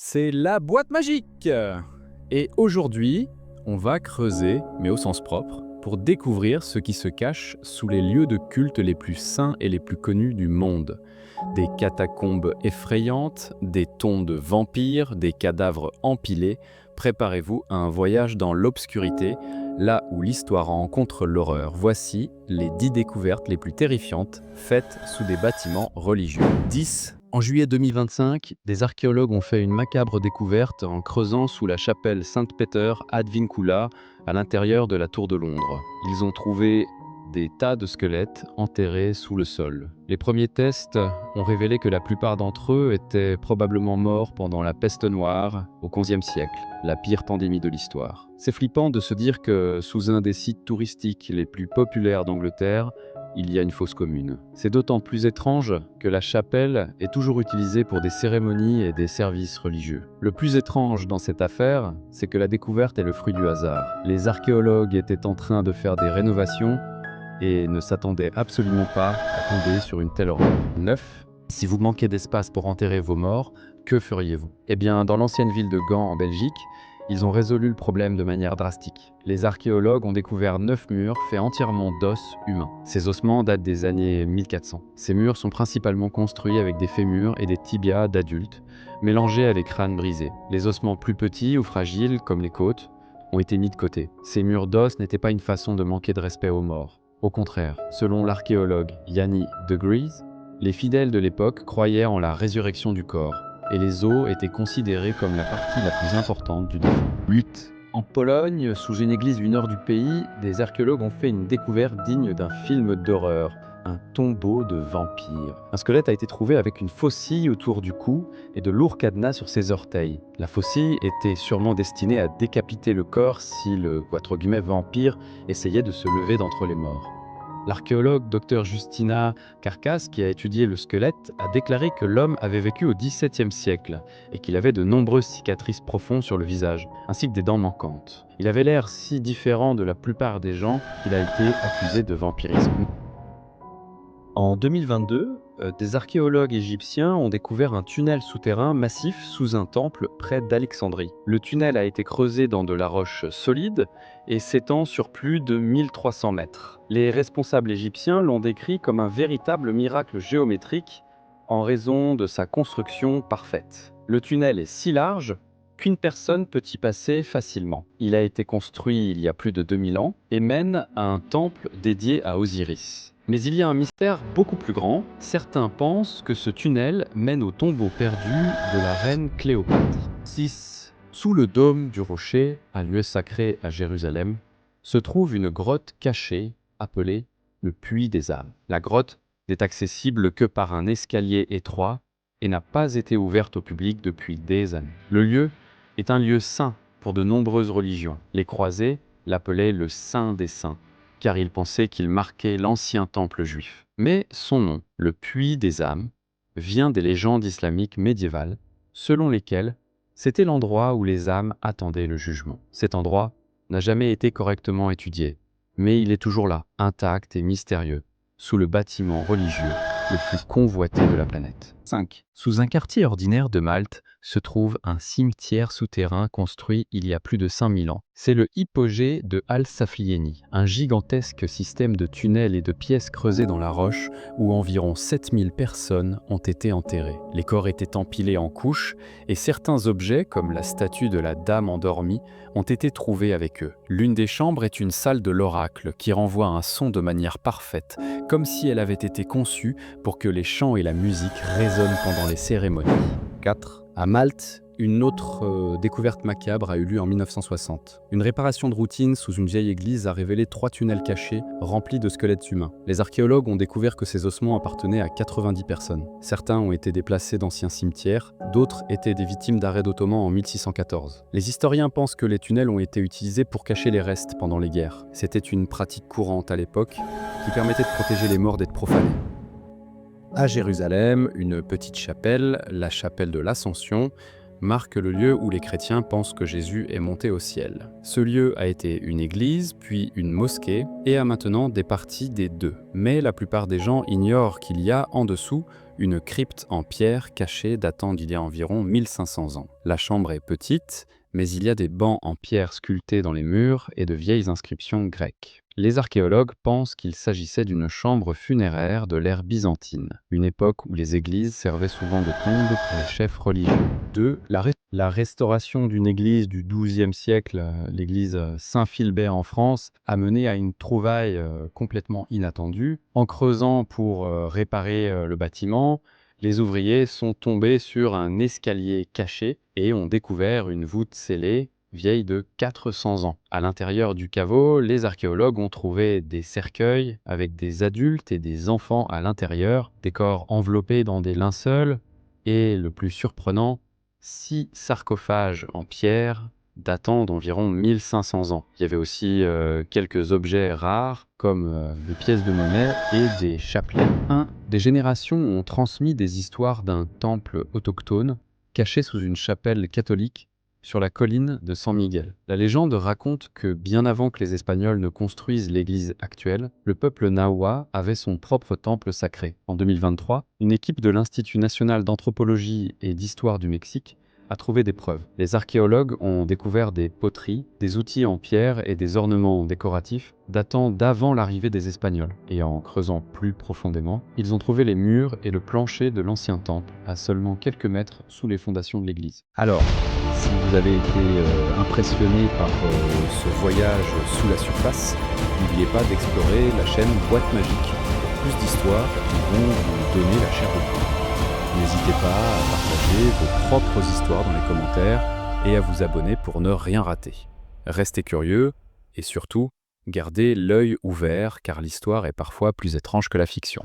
c'est la boîte magique. Et aujourd'hui, on va creuser, mais au sens propre, pour découvrir ce qui se cache sous les lieux de culte les plus saints et les plus connus du monde. Des catacombes effrayantes, des tombes de vampires, des cadavres empilés. Préparez-vous à un voyage dans l'obscurité, là où l'histoire rencontre l'horreur. Voici les 10 découvertes les plus terrifiantes faites sous des bâtiments religieux. 10. En juillet 2025, des archéologues ont fait une macabre découverte en creusant sous la chapelle Saint-Peter ad Vincula, à l'intérieur de la tour de Londres. Ils ont trouvé des tas de squelettes enterrés sous le sol. Les premiers tests ont révélé que la plupart d'entre eux étaient probablement morts pendant la peste noire au XVe siècle, la pire pandémie de l'histoire. C'est flippant de se dire que sous un des sites touristiques les plus populaires d'Angleterre, il y a une fosse commune. C'est d'autant plus étrange que la chapelle est toujours utilisée pour des cérémonies et des services religieux. Le plus étrange dans cette affaire, c'est que la découverte est le fruit du hasard. Les archéologues étaient en train de faire des rénovations et ne s'attendaient absolument pas à tomber sur une telle horreur. 9. Si vous manquez d'espace pour enterrer vos morts, que feriez-vous? Eh bien, dans l'ancienne ville de Gand en Belgique, ils ont résolu le problème de manière drastique. Les archéologues ont découvert 9 murs faits entièrement d'os humains. Ces ossements datent des années 1400. Ces murs sont principalement construits avec des fémurs et des tibias d'adultes, mélangés à des crânes brisés. Les ossements plus petits ou fragiles, comme les côtes, ont été mis de côté. Ces murs d'os n'étaient pas une façon de manquer de respect aux morts. Au contraire, selon l'archéologue Yanni de Gries, les fidèles de l'époque croyaient en la résurrection du corps, et les os étaient considérés comme la partie la plus importante du défunt. 8. En Pologne, sous une église du nord du pays, des archéologues ont fait une découverte digne d'un film d'horreur. Un tombeau de vampire. Un squelette a été trouvé avec une faucille autour du cou et de lourds cadenas sur ses orteils. La faucille était sûrement destinée à décapiter le corps si le « vampire » essayait de se lever d'entre les morts. L'archéologue Dr Justina Carcass, qui a étudié le squelette, a déclaré que l'homme avait vécu au XVIIe siècle et qu'il avait de nombreuses cicatrices profondes sur le visage, ainsi que des dents manquantes. Il avait l'air si différent de la plupart des gens qu'il a été accusé de vampirisme. En 2022, des archéologues égyptiens ont découvert un tunnel souterrain massif sous un temple près d'Alexandrie. Le tunnel a été creusé dans de la roche solide et s'étend sur plus de 1300 mètres. Les responsables égyptiens l'ont décrit comme un véritable miracle géométrique en raison de sa construction parfaite. Le tunnel est si large qu'une personne peut y passer facilement. Il a été construit il y a plus de 2000 ans et mène à un temple dédié à Osiris. Mais il y a un mystère beaucoup plus grand. Certains pensent que ce tunnel mène au tombeau perdu de la reine Cléopâtre. 6. Sous le dôme du rocher, un lieu sacré à Jérusalem, se trouve une grotte cachée appelée le Puits des âmes. La grotte n'est accessible que par un escalier étroit et n'a pas été ouverte au public depuis des années. Le lieu est un lieu saint pour de nombreuses religions. Les croisés l'appelaient le Saint des Saints, car ils pensaient qu'il marquait l'ancien temple juif. Mais son nom, le Puits des âmes, vient des légendes islamiques médiévales, selon lesquelles c'était l'endroit où les âmes attendaient le jugement. Cet endroit n'a jamais été correctement étudié, mais il est toujours là, intact et mystérieux, sous le bâtiment religieux le plus convoité de la planète. 5. Sous un quartier ordinaire de Malte se trouve un cimetière souterrain construit il y a plus de 5000 ans. C'est le hypogée de Al-Saflieni, un gigantesque système de tunnels et de pièces creusées dans la roche où environ 7000 personnes ont été enterrées. Les corps étaient empilés en couches et certains objets, comme la statue de la Dame endormie, ont été trouvés avec eux. L'une des chambres est une salle de l'oracle qui renvoie un son de manière parfaite, comme si elle avait été conçue pour que les chants et la musique résonnent pendant les cérémonies. 4. À Malte, une autre découverte macabre a eu lieu en 1960. Une réparation de routine sous une vieille église a révélé 3 tunnels cachés remplis de squelettes humains. Les archéologues ont découvert que ces ossements appartenaient à 90 personnes. Certains ont été déplacés d'anciens cimetières, d'autres étaient des victimes d'arrêts d'Ottoman en 1614. Les historiens pensent que les tunnels ont été utilisés pour cacher les restes pendant les guerres. C'était une pratique courante à l'époque qui permettait de protéger les morts d'être profanés. À Jérusalem, une petite chapelle, la chapelle de l'Ascension, marque le lieu où les chrétiens pensent que Jésus est monté au ciel. Ce lieu a été une église, puis une mosquée, et a maintenant des parties des deux. Mais la plupart des gens ignorent qu'il y a en dessous une crypte en pierre cachée datant d'il y a environ 1500 ans. La chambre est petite, mais il y a des bancs en pierre sculptés dans les murs et de vieilles inscriptions grecques. Les archéologues pensent qu'il s'agissait d'une chambre funéraire de l'ère byzantine, une époque où les églises servaient souvent de tombe pour les chefs religieux. 2. La restauration d'une église du XIIe siècle, l'église Saint-Philbert en France, a mené à une trouvaille complètement inattendue. En creusant pour réparer le bâtiment, les ouvriers sont tombés sur un escalier caché et ont découvert une voûte scellée vieille de 400 ans. À l'intérieur du caveau, les archéologues ont trouvé des cercueils avec des adultes et des enfants à l'intérieur, des corps enveloppés dans des linceuls et, le plus surprenant, 6 sarcophages en pierre datant d'environ 1500 ans. Il y avait aussi quelques objets rares comme des pièces de monnaie et des chapelets. Des générations ont transmis des histoires d'un temple autochtone caché sous une chapelle catholique sur la colline de San Miguel. La légende raconte que bien avant que les Espagnols ne construisent l'église actuelle, le peuple nahua avait son propre temple sacré. En 2023, une équipe de l'Institut national d'anthropologie et d'histoire du Mexique a trouvé des preuves. Les archéologues ont découvert des poteries, des outils en pierre et des ornements décoratifs datant d'avant l'arrivée des Espagnols. Et en creusant plus profondément, ils ont trouvé les murs et le plancher de l'ancien temple, à seulement quelques mètres sous les fondations de l'église. Alors, si vous avez été impressionné par ce voyage sous la surface, n'oubliez pas d'explorer la chaîne Boîte Magique pour plus d'histoires qui vont vous donner la chair de poule. N'hésitez pas à partager vos propres histoires dans les commentaires et à vous abonner pour ne rien rater. Restez curieux et surtout, gardez l'œil ouvert car l'histoire est parfois plus étrange que la fiction.